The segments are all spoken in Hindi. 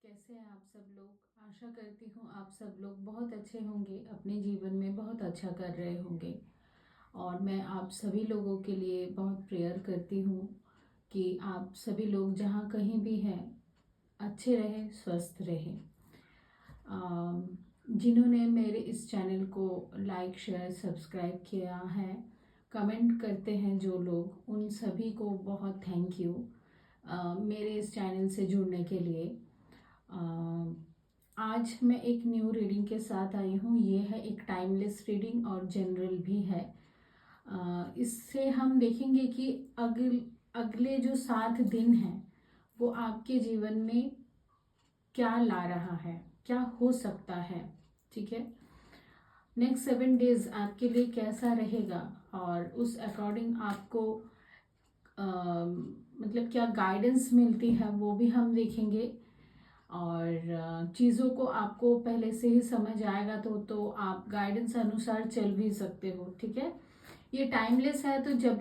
कैसे हैं आप सब लोग। आशा करती हूँ आप सब लोग बहुत अच्छे होंगे, अपने जीवन में बहुत अच्छा कर रहे होंगे। और मैं आप सभी लोगों के लिए बहुत प्रेयर करती हूँ कि आप सभी लोग जहाँ कहीं भी हैं अच्छे रहें, स्वस्थ रहें। जिन्होंने मेरे इस चैनल को लाइक, शेयर, सब्सक्राइब किया है, कमेंट करते हैं जो लोग, उन सभी को बहुत थैंक यू मेरे इस चैनल से जुड़ने के लिए। आज मैं एक न्यू रीडिंग के साथ आई हूँ। ये है एक टाइमलेस रीडिंग और जनरल भी है। इससे हम देखेंगे कि अगले जो 7 दिन हैं वो आपके जीवन में क्या ला रहा है, क्या हो सकता है। ठीक है, नेक्स्ट 7 डेज आपके लिए कैसा रहेगा और उस अकॉर्डिंग आपको मतलब क्या गाइडेंस मिलती है वो भी हम देखेंगे। और चीज़ों को आपको पहले से ही समझ आएगा तो आप गाइडेंस अनुसार चल भी सकते हो। ठीक है, ये टाइमलेस है तो जब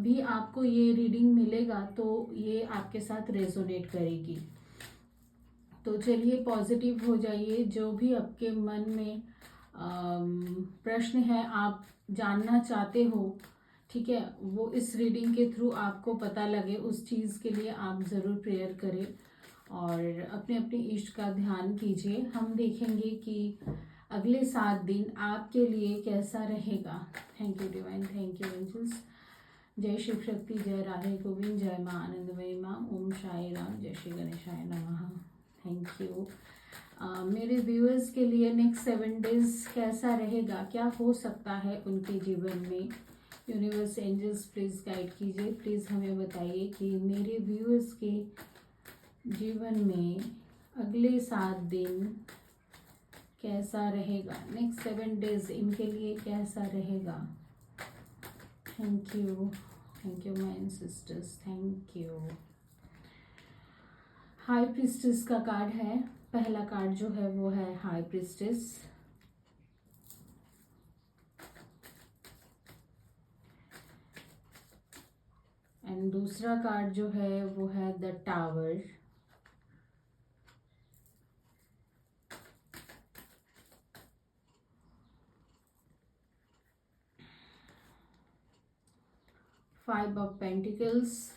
भी आपको ये रीडिंग मिलेगा तो ये आपके साथ रेजोनेट करेगी। तो चलिए पॉजिटिव हो जाइए। जो भी आपके मन में प्रश्न है, आप जानना चाहते हो, ठीक है, वो इस रीडिंग के थ्रू आपको पता लगे, उस चीज़ के लिए आप ज़रूर प्रेयर करें और अपने अपने इष्ट का ध्यान कीजिए। हम देखेंगे कि अगले 7 दिन आपके लिए कैसा रहेगा। Thank you divine, thank you angels. जय शिव शक्ति, जय राधे गोविंद, जय माँ आनंदमयी माँ, ओम साई राम, जय श्री गणेशाय नमः। Thank you. मेरे व्यूअर्स के लिए नेक्स्ट 7 डेज कैसा रहेगा, क्या हो सकता है उनके जीवन में। यूनिवर्स, एंजल्स प्लीज़ गाइड कीजिए। प्लीज़ हमें बताइए कि मेरे व्यूअर्स के जीवन में अगले 7 दिन कैसा रहेगा। नेक्स्ट 7 डेज इनके लिए कैसा रहेगा। Thank you, thank you my sister's, thank you. High priestess का कार्ड है। पहला कार्ड जो है वो है हाई प्रिस्टेस। एंड दूसरा कार्ड जो है वो है the tower. Five of pentacles.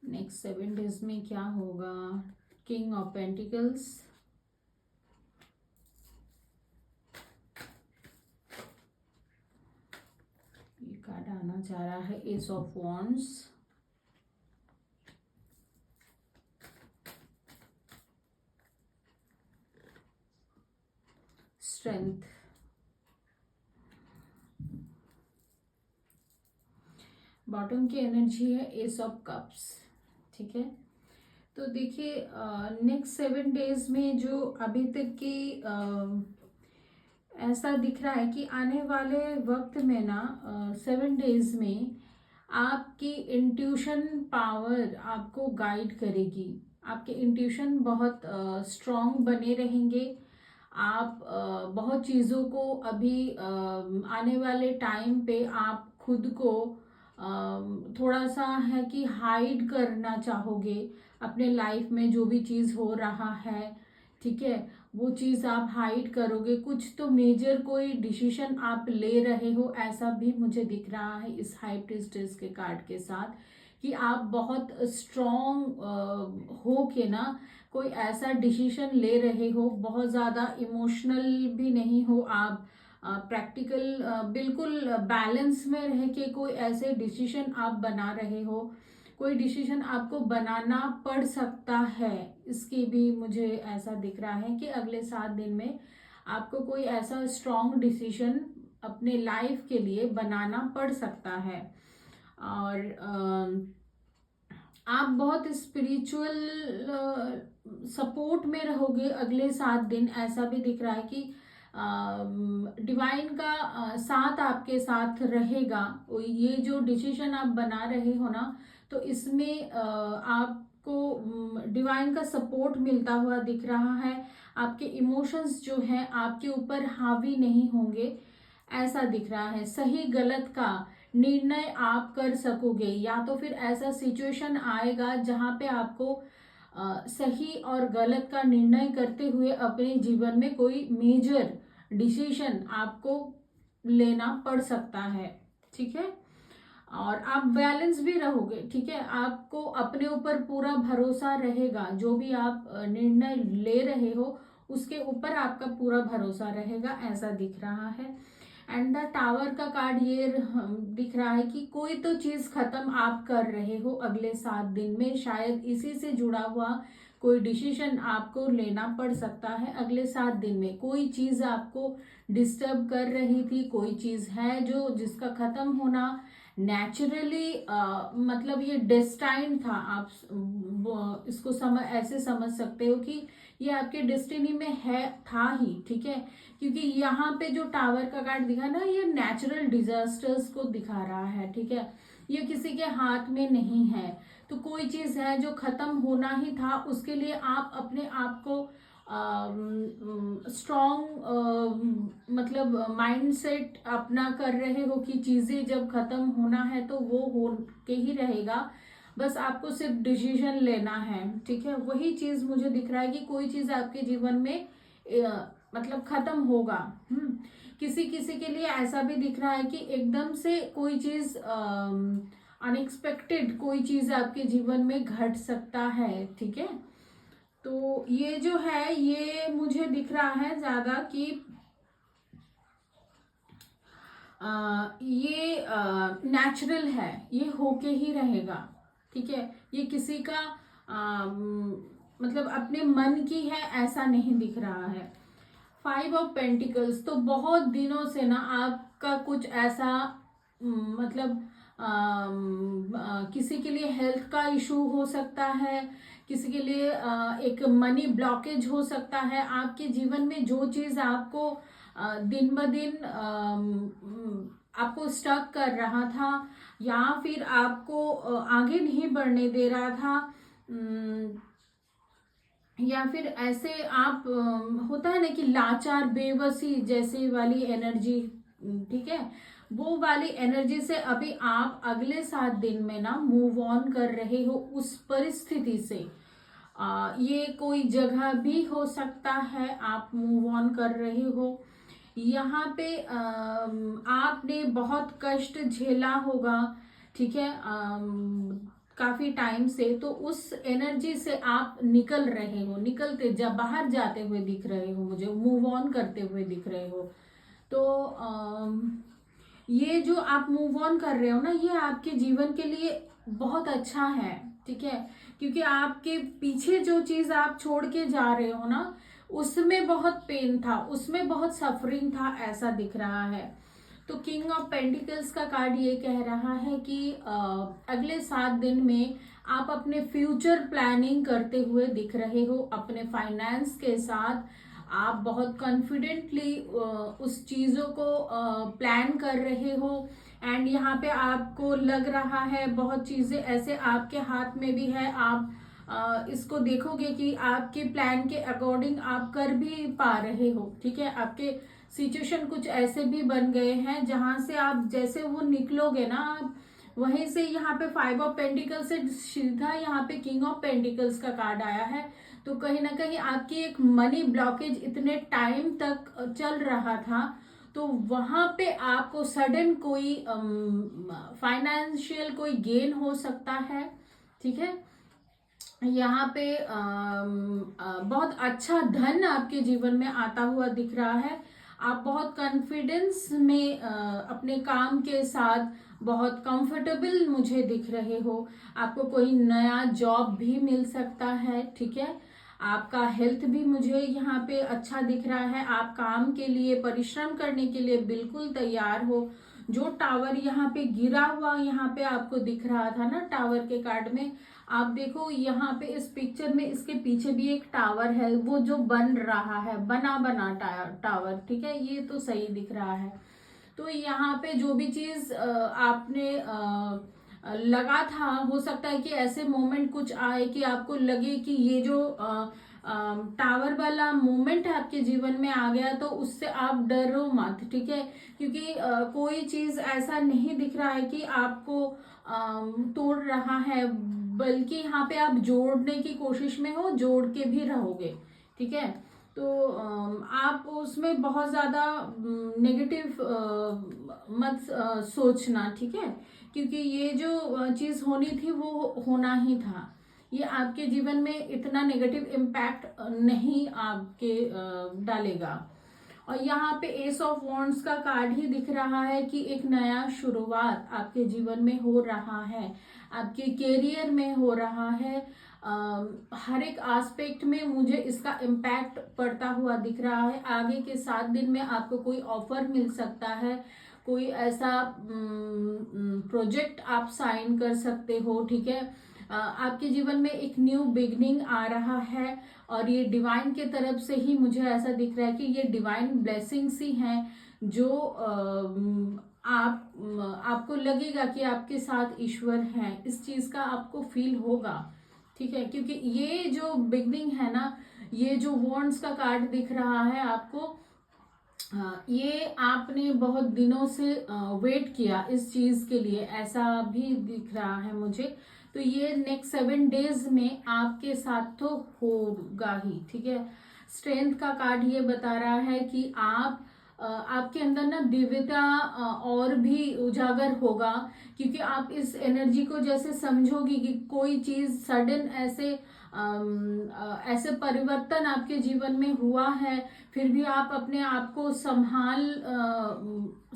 Next 7 days में क्या होगा। King of pentacles. ये कार्ड आना चाह रहा है S of wands. Strength. Bottom की एनर्जी है एस ऑफ कप्स। ठीक है, तो देखिए नेक्स्ट 7 डेज में जो अभी तक की ऐसा दिख रहा है कि आने वाले वक्त में ना 7 डेज में आपकी इंट्यूशन पावर आपको गाइड करेगी। आपके इंट्यूशन बहुत स्ट्रांग बने रहेंगे। आप बहुत चीज़ों को अभी आने वाले टाइम पे आप खुद को थोड़ा सा है कि हाइड करना चाहोगे अपने लाइफ में जो भी चीज़ हो रहा है। ठीक है, वो चीज़ आप हाइड करोगे। कुछ तो मेजर कोई डिसीजन आप ले रहे हो, ऐसा भी मुझे दिख रहा है इस हाई प्रिस्टेस के कार्ड के साथ, कि आप बहुत स्ट्रॉन्ग हो के ना कोई ऐसा डिसीजन ले रहे हो। बहुत ज़्यादा इमोशनल भी नहीं हो आप, प्रैक्टिकल बिल्कुल बैलेंस में रह के कोई ऐसे डिसीजन आप बना रहे हो। कोई डिसीजन आपको बनाना पड़ सकता है, इसकी भी मुझे ऐसा दिख रहा है कि अगले 7 दिन में आपको कोई ऐसा स्ट्रॉन्ग डिसीजन अपने लाइफ के लिए बनाना पड़ सकता है। और आप बहुत स्पिरिचुअल सपोर्ट में रहोगे अगले 7 दिन। ऐसा भी दिख रहा है कि डिवाइन का साथ आपके साथ रहेगा। ये जो डिसीजन आप बना रहे हो ना, तो इसमें आप आपको डिवाइन का सपोर्ट मिलता हुआ दिख रहा है। आपके इमोशंस जो हैं आपके ऊपर हावी नहीं होंगे, ऐसा दिख रहा है। सही गलत का निर्णय आप कर सकोगे, या तो फिर ऐसा सिचुएशन आएगा जहां पे आपको सही और गलत का निर्णय करते हुए अपने जीवन में कोई मेजर डिसीजन आपको लेना पड़ सकता है, ठीक है। और आप बैलेंस भी रहोगे, ठीक है। आपको अपने ऊपर पूरा भरोसा रहेगा, जो भी आप निर्णय ले रहे हो उसके ऊपर आपका पूरा भरोसा रहेगा, ऐसा दिख रहा है। एंड द टावर का कार्ड ये दिख रहा है कि कोई तो चीज खत्म आप कर रहे हो अगले 7 दिन में, शायद इसी से जुड़ा हुआ कोई डिसीजन आपको लेना पड़ सकता है अगले 7 दिन में। कोई चीज आपको डिस्टर्ब कर रही थी, कोई चीज है जो जिसका खत्म होना नेचुरली मतलब ये डेस्टाइन था। आप इसको ऐसे समझ सकते हो कि ये आपके डेस्टिनी में है, था ही, ठीक है। क्योंकि यहाँ पे जो टावर का कार्ड दिखा ना, ये नेचुरल डिजास्टर्स को दिखा रहा है, ठीक है। ये किसी के हाथ में नहीं है। तो कोई चीज है जो खत्म होना ही था, उसके लिए आप अपने आप को स्ट्रॉन्ग मतलब माइंडसेट अपना कर रहे हो कि चीजें जब खत्म होना है तो वो हो के ही रहेगा, बस आपको सिर्फ डिसीजन लेना है, ठीक है। वही चीज मुझे दिख रहा है कि कोई चीज आपके जीवन में मतलब खत्म होगा। किसी किसी के लिए ऐसा भी दिख रहा है कि एकदम से कोई चीज अनएक्सपेक्टेड कोई चीज आपके जीवन में घट सकता है, ठीक है। तो ये जो है ये मुझे दिख रहा है ज्यादा कि ये नेचुरल है, ये होके ही रहेगा, ठीक है। ये किसी का मतलब अपने मन की है ऐसा नहीं दिख रहा है। 5 ऑफ पेंटिकल्स, तो बहुत दिनों से ना आपका कुछ ऐसा मतलब किसी के लिए हेल्थ का इशू हो सकता है, किसी के लिए एक मनी ब्लॉकेज हो सकता है। आपके जीवन में जो चीज आपको दिन ब दिन आपको स्टक कर रहा था या फिर आपको आगे नहीं बढ़ने दे रहा था, या फिर ऐसे आप होता है ना कि लाचार बेबसी जैसे वाली एनर्जी, ठीक है, वो वाली एनर्जी से अभी आप अगले 7 दिन में ना मूव ऑन कर रहे हो उस परिस्थिति से। ये कोई जगह भी हो सकता है, आप मूव ऑन कर रहे हो। यहाँ पे आपने बहुत कष्ट झेला होगा, ठीक है, काफी टाइम से, तो उस एनर्जी से आप निकल रहे हो, निकलते जब बाहर जाते हुए दिख रहे हो, मुझे मूव ऑन करते हुए दिख रहे हो। तो ये जो आप मूव ऑन कर रहे हो ना, ये आपके जीवन के लिए बहुत अच्छा है, ठीक है। क्योंकि आपके पीछे जो चीज आप छोड़ के जा रहे हो ना, उसमें बहुत पेन था, उसमें बहुत सफरिंग था, ऐसा दिख रहा है। तो किंग ऑफ पेंटिकल्स का कार्ड ये कह रहा है कि अगले 7 दिन में आप अपने फ्यूचर प्लानिंग करते हुए दिख रहे हो, अपने फाइनेंस के साथ आप बहुत कॉन्फिडेंटली उस चीजों को प्लान कर रहे हो। एंड यहाँ पे आपको लग रहा है बहुत चीजें ऐसे आपके हाथ में भी है, आप इसको देखोगे कि आपके प्लान के अकॉर्डिंग आप कर भी पा रहे हो, ठीक है। आपके सिचुएशन कुछ ऐसे भी बन गए हैं जहां से आप जैसे वो निकलोगे ना, आप वहीं से यहाँ पे 5 ऑफ पेंटिकल्स से सीधा यहाँ पे किंग ऑफ पेंटिकल्स का कार्ड आया है। तो कहीं ना कहीं आपकी एक मनी ब्लॉकेज इतने टाइम तक चल रहा था, तो वहां पे आपको सडन कोई फाइनेंशियल कोई गेन हो सकता है, ठीक है। यहाँ पे बहुत अच्छा धन आपके जीवन में आता हुआ दिख रहा है। आप बहुत कॉन्फिडेंस में अपने काम के साथ बहुत कंफर्टेबल मुझे दिख रहे हो। आपको कोई नया जॉब भी मिल सकता है, ठीक है। आपका हेल्थ भी मुझे यहाँ पे अच्छा दिख रहा है। आप काम के लिए परिश्रम करने के लिए बिल्कुल तैयार हो। जो टावर यहाँ पे गिरा हुआ यहाँ पे आपको दिख रहा था ना टावर के कार्ड में, आप देखो यहाँ पे इस पिक्चर में इसके पीछे भी एक टावर है, वो जो बन रहा है, बना बना टावर, ठीक है। ये तो सही दिख रहा है। तो यहाँ पे जो भी चीज आपने लगा था, हो सकता है कि ऐसे मोमेंट कुछ आए कि आपको लगे कि ये जो टावर वाला मोमेंट है आपके जीवन में आ गया, तो उससे आप डरो मत, ठीक है। क्योंकि कोई चीज ऐसा नहीं दिख रहा है कि आपको तोड़ रहा है, बल्कि यहाँ पे आप जोड़ने की कोशिश में हो, जोड़ के भी रहोगे, ठीक है। तो आप उसमें बहुत ज्यादा नेगेटिव मत सोचना, ठीक है। क्योंकि ये जो चीज होनी थी वो होना ही था, ये आपके जीवन में इतना नेगेटिव इम्पैक्ट नहीं आपके डालेगा। और यहाँ पे एस ऑफ वॉन्ड्स का कार्ड ही दिख रहा है कि एक नया शुरुआत आपके जीवन में हो रहा है, आपके करियर में हो रहा है। हर एक एस्पेक्ट में मुझे इसका इम्पैक्ट पड़ता हुआ दिख रहा है। आगे के 7 दिन में आपको कोई ऑफर मिल सकता है, कोई ऐसा प्रोजेक्ट आप साइन कर सकते हो, ठीक है। आपके जीवन में एक न्यू बिगनिंग आ रहा है, और ये डिवाइन के तरफ से ही मुझे ऐसा दिख रहा है कि ये डिवाइन ब्लेसिंग्स ही हैं, जो आपको लगेगा कि आपके साथ ईश्वर हैं, इस चीज का आपको फील होगा, ठीक है। क्योंकि ये जो बिगनिंग है ना, ये जो वॉन्ड्स का कार्ड दिख रहा है आपको, ये आपने बहुत दिनों से वेट किया इस चीज के लिए, ऐसा भी दिख रहा है मुझे। तो ये नेक्स्ट 7 डेज में आपके साथ तो होगा ही, ठीक है। स्ट्रेंथ का कार्ड ये बता रहा है कि आपके अंदर ना दिव्यता और भी उजागर होगा, क्योंकि आप इस एनर्जी को जैसे समझोगी कि कोई चीज सडन ऐसे परिवर्तन आपके जीवन में हुआ है, फिर भी आप अपने आप को संभाल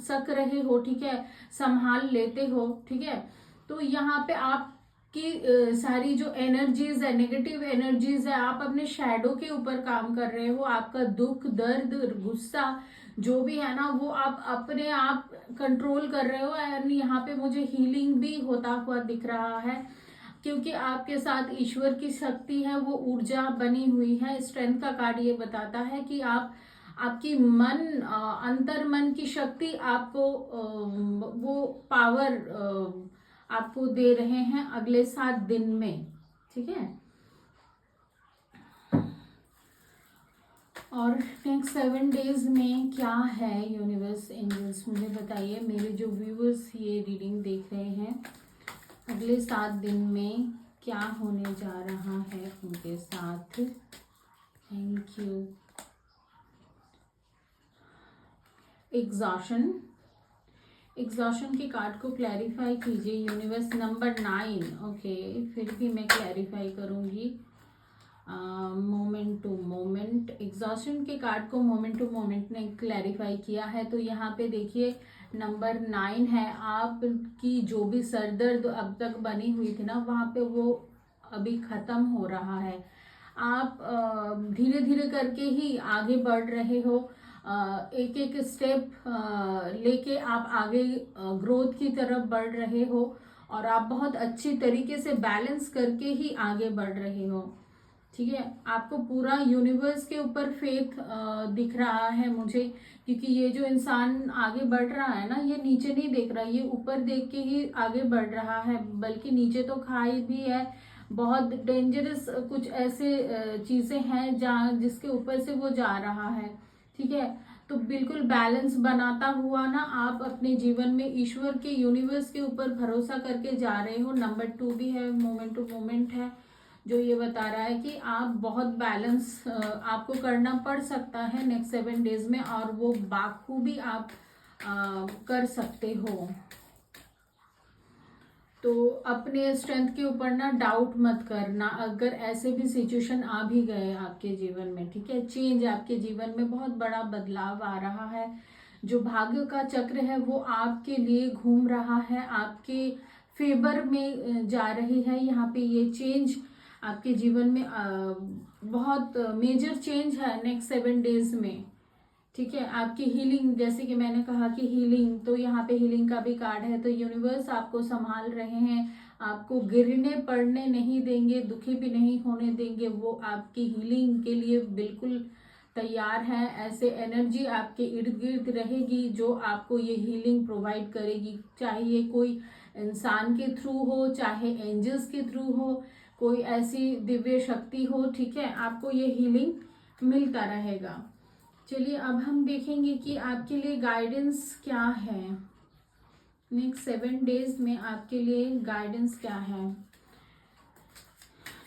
सक रहे हो, ठीक है, संभाल लेते हो, ठीक है। तो यहाँ पे आपकी सारी जो एनर्जीज है, नेगेटिव एनर्जीज है, आप अपने शैडो के ऊपर काम कर रहे हो। आपका दुख, दर्द, गुस्सा जो भी है ना, वो आप अपने आप कंट्रोल कर रहे हो। एंड यहाँ पे मुझे हीलिंग भी होता हुआ दिख रहा है, क्योंकि आपके साथ ईश्वर की शक्ति है, वो ऊर्जा बनी हुई है। स्ट्रेंथ का कार्ड ये बताता है कि आपकी मन, अंतर मन की शक्ति आपको वो पावर आपको दे रहे हैं अगले 7 दिन में, ठीक है। और नेक्स्ट 7 डेज में क्या है यूनिवर्स, एंजल्स, मुझे बताइए। मेरे जो व्यूअर्स ये रीडिंग देख रहे हैं, अगले 7 दिन में क्या होने जा रहा है उनके साथ। Thank you. एग्जॉशन के कार्ड को क्लैरिफाई कीजिए यूनिवर्स। नंबर 9, ओके, फिर भी मैं क्लैरिफाई करूंगी। मोमेंट टू मोमेंट, एग्जॉशन के कार्ड को मोमेंट टू मोमेंट ने क्लैरिफाई किया है। तो यहाँ पे देखिए नंबर 9 है, आपकी जो भी सरदर्द अब तक बनी हुई थी ना, वहाँ पे वो अभी खत्म हो रहा है। आप धीरे धीरे करके ही आगे बढ़ रहे हो, एक एक स्टेप लेके आप आगे ग्रोथ की तरफ बढ़ रहे हो, और आप बहुत अच्छी तरीके से बैलेंस करके ही आगे बढ़ रहे हो, ठीक है। आपको पूरा यूनिवर्स के ऊपर फेथ दिख रहा है मुझे, क्योंकि ये जो इंसान आगे बढ़ रहा है ना, ये नीचे नहीं देख रहा, ये ऊपर देख के ही आगे बढ़ रहा है। बल्कि नीचे तो खाई भी है, बहुत डेंजरस कुछ ऐसे चीजें हैं जहाँ जिसके ऊपर से वो जा रहा है, ठीक है। तो बिल्कुल बैलेंस बनाता हुआ ना आप अपने जीवन में ईश्वर के, यूनिवर्स के ऊपर भरोसा करके जा रहे हो। नंबर 2 भी है, मोमेंट टू मोमेंट है, जो ये बता रहा है कि आप बहुत बैलेंस आपको करना पड़ सकता है नेक्स्ट 7 डेज में, और वो बाखूबी आप कर सकते हो। तो अपने स्ट्रेंथ के ऊपर ना डाउट मत करना, अगर ऐसे भी सिचुएशन आ भी गए आपके जीवन में, ठीक है। चेंज आपके जीवन में, बहुत बड़ा बदलाव आ रहा है। जो भाग्य का चक्र है वो आपके लिए घूम रहा है, आपके फेवर में जा रही है। यहाँ पे ये चेंज आपके जीवन में बहुत मेजर चेंज है नेक्स्ट 7 डेज में, ठीक है। आपकी हीलिंग, जैसे कि मैंने कहा कि हीलिंग, तो यहाँ पे हीलिंग का भी कार्ड है। तो यूनिवर्स आपको संभाल रहे हैं, आपको गिरने पड़ने नहीं देंगे, दुखी भी नहीं होने देंगे। वो आपकी हीलिंग के लिए बिल्कुल तैयार है। ऐसे एनर्जी आपके इर्द गिर्द रहेगी जो आपको ये हीलिंग प्रोवाइड करेगी, चाहे ये कोई इंसान के थ्रू हो चाहे एंजल्स के थ्रू हो, कोई ऐसी दिव्य शक्ति हो, ठीक है, आपको ये हीलिंग मिलता रहेगा। चलिए अब हम देखेंगे कि आपके लिए गाइडेंस क्या है, नेक्स्ट 7 डेज में आपके लिए गाइडेंस क्या है।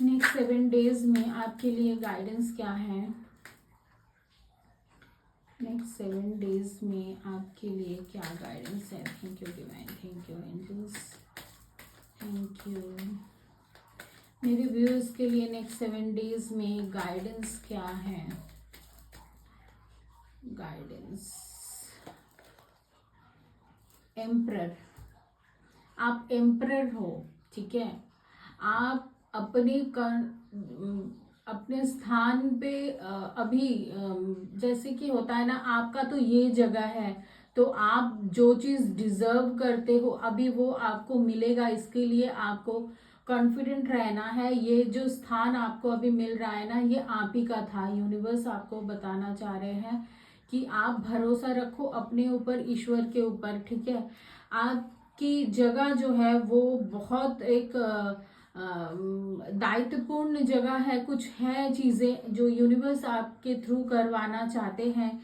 नेक्स्ट 7 डेज में आपके लिए गाइडेंस क्या है। नेक्स्ट 7 डेज में आपके लिए क्या गाइडेंस है। Thank you divine, thank you angels, thank you. मेरे व्यूअर्स के लिए नेक्स्ट 7 डेज में गाइडेंस क्या है। गाइडेंस एम्परर, आप एम्परर हो, ठीक है, आप अपने स्थान पे अभी जैसे कि होता है ना, आपका तो ये जगह है, तो आप जो चीज डिजर्व करते हो अभी वो आपको मिलेगा। इसके लिए आपको कॉन्फिडेंट रहना है। ये जो स्थान आपको अभी मिल रहा है ना, ये आप ही का था। यूनिवर्स आपको बताना चाह रहे हैं कि आप भरोसा रखो अपने ऊपर, ईश्वर के ऊपर, ठीक है। आपकी जगह जो है वो बहुत एक दायित्वपूर्ण जगह है। कुछ है चीजें जो यूनिवर्स आपके थ्रू करवाना चाहते हैं,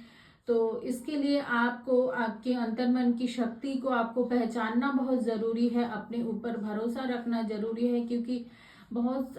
तो इसके लिए आपको आपके अंतर्मन की शक्ति को आपको पहचानना बहुत जरूरी है, अपने ऊपर भरोसा रखना जरूरी है, क्योंकि बहुत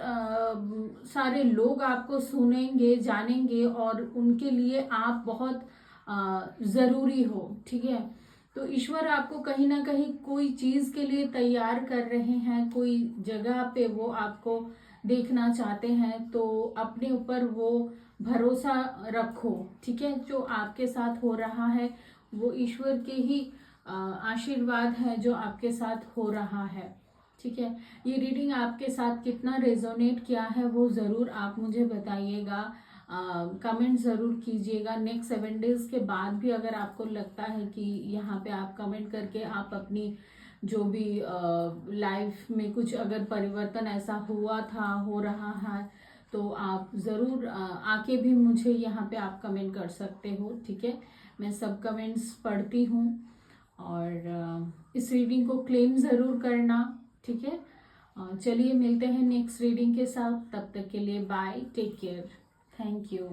सारे लोग आपको सुनेंगे, जानेंगे और उनके लिए आप बहुत जरूरी हो, ठीक है। तो ईश्वर आपको कहीं ना कहीं कोई चीज के लिए तैयार कर रहे हैं, कोई जगह पे वो आपको देखना चाहते हैं, तो अपने ऊपर वो भरोसा रखो, ठीक है। जो आपके साथ हो रहा है वो ईश्वर के ही आशीर्वाद है जो आपके साथ हो रहा है, ठीक है। ये रीडिंग आपके साथ कितना रेजोनेट किया है वो ज़रूर आप मुझे बताइएगा, कमेंट ज़रूर कीजिएगा। नेक्स्ट 7 डेज के बाद भी अगर आपको लगता है कि यहाँ पे आप कमेंट करके आप अपनी जो भी लाइफ में कुछ अगर परिवर्तन ऐसा हुआ था, हो रहा है, तो आप ज़रूर आके भी मुझे यहाँ पे आप कमेंट कर सकते हो, ठीक है। मैं सब कमेंट्स पढ़ती हूँ और इस रीडिंग को क्लेम ज़रूर करना, ठीक है। चलिए मिलते हैं नेक्स्ट रीडिंग के साथ, तब तक के लिए bye, take care, thank you.